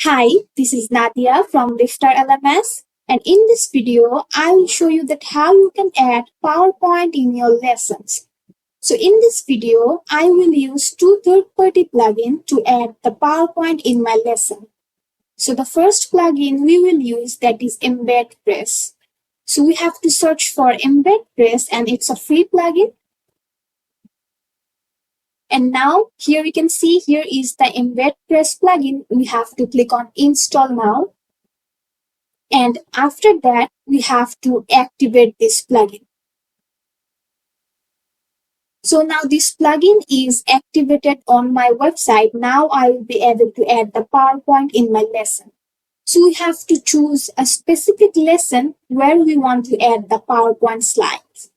Hi, this is Nadia from LifterLMS, and in this video, I will show you that how you can add PowerPoint in your lessons. So in this video, I will use two third-party plugins to add the PowerPoint in my lesson. So the first plugin we will use that is embeddpress. So we have to search for embeddpress and it's a free plugin. And now here you can see here is the embeddpress plugin. We have to click on install now. And after that, we have to activate this plugin. So now this plugin is activated on my website. Now I will be able to add the PowerPoint in my lesson. So we have to choose a specific lesson where we want to add the PowerPoint slides.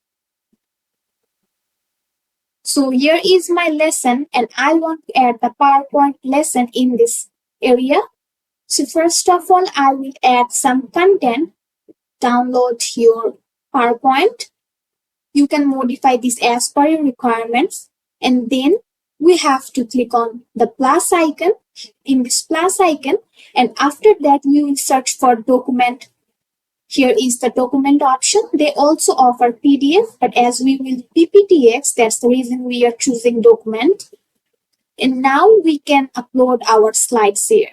So here is my lesson and I want to add the PowerPoint lesson in this area. So first of all, I will add some content. Download your PowerPoint. You can modify this as per your requirements. And then we have to click on the plus icon. In this plus icon, and after that you will search for document. Here is the document option. They also offer PDF, but as we will PPTX, that's the reason we are choosing document. And now we can upload our slides here.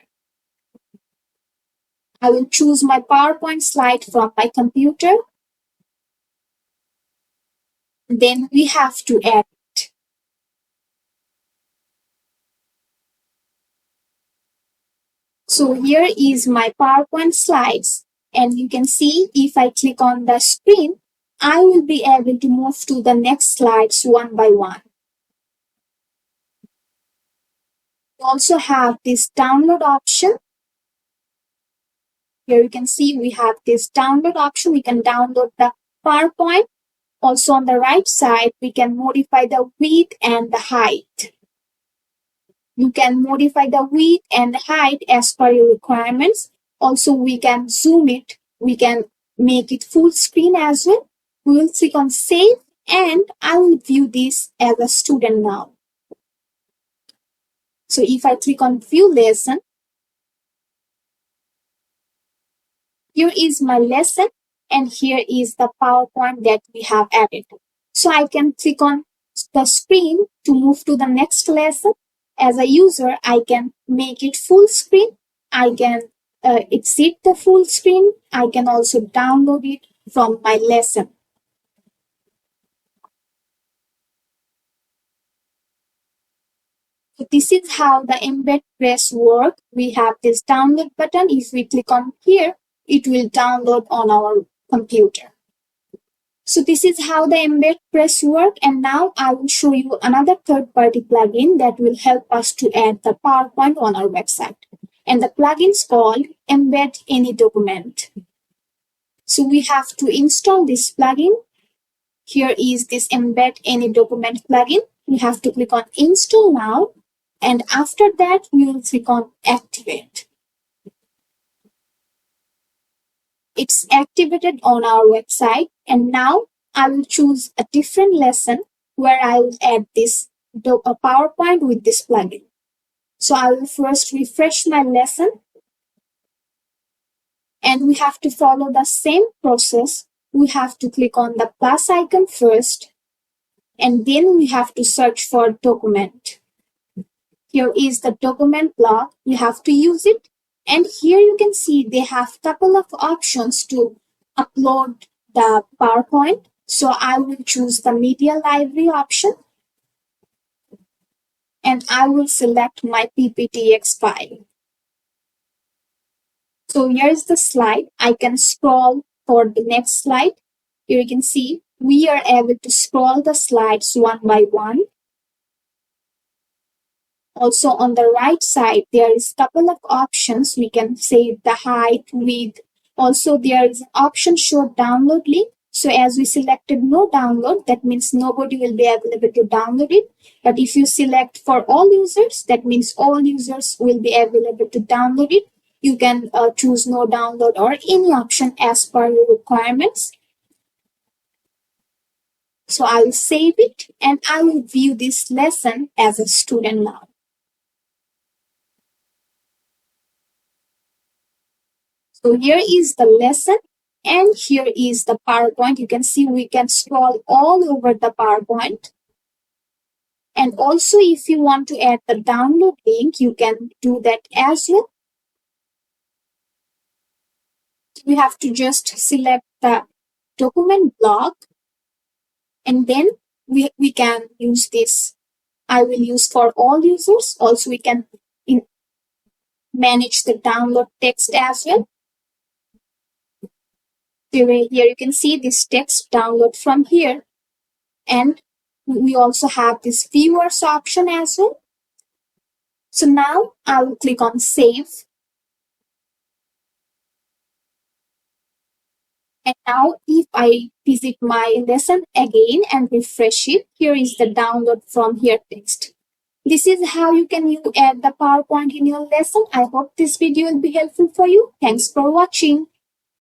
I will choose my PowerPoint slide from my computer. Then we have to add it. So here is my PowerPoint slides. And you can see if I click on the screen, I will be able to move to the next slides one by one. We also have this download option. Here you can see we have this download option. We can download the PowerPoint. Also on the right side, we can modify the width and the height. You can modify the width and the height as per your requirements. Also, we can zoom it. We can make it full screen as well. We will click on save and I will view this as a student now. So if I click on view lesson, here is my lesson and here is the PowerPoint that we have added. So I can click on the screen to move to the next lesson. As a user, I can make it full screen. I can exit the full screen. I can also download it from my lesson. So this is how the embeddpress works. We have this download button. If we click on here, it will download on our computer. So this is how the embeddpress works. And now I will show you another third-party plugin that will help us to add the PowerPoint on our website. And the plugin is called Embed Any Document. So we have to install this plugin. Here is this Embed Any Document plugin. We have to click on Install Now. And after that, we will click on Activate. It's activated on our website. And now I will choose a different lesson where I will add this PowerPoint with this plugin. So I will first refresh my lesson. And we have to follow the same process. We have to click on the plus icon first. And then we have to search for document. Here is the document block. You have to use it. And here you can see they have a couple of options to upload the PowerPoint. So I will choose the media library option. And I will select my PPTX file. So here's the slide. I can scroll for the next slide. Here you can see we are able to scroll the slides one by one. Also on the right side, there is a couple of options. We can say the height, width. Also there is an option show download link. So as we selected no download, that means nobody will be able to download it. But if you select for all users, that means all users will be available to download it. You can choose no download or any option as per your requirements. So I will save it and I will view this lesson as a student now. So here is the lesson and here is the PowerPoint. You can see we can scroll all over the PowerPoint. And also if you want to add the download link, you can do that as well. We have to just select the document block and then we can use this. I will use for all users. Also we can manage the download text as well. So here you can see this text download from here. And we also have this viewers option as well. So now I will click on save. And now if I visit my lesson again and refresh it, here is the download from here text. This is how you can add the PowerPoint in your lesson. I hope this video will be helpful for you. Thanks for watching.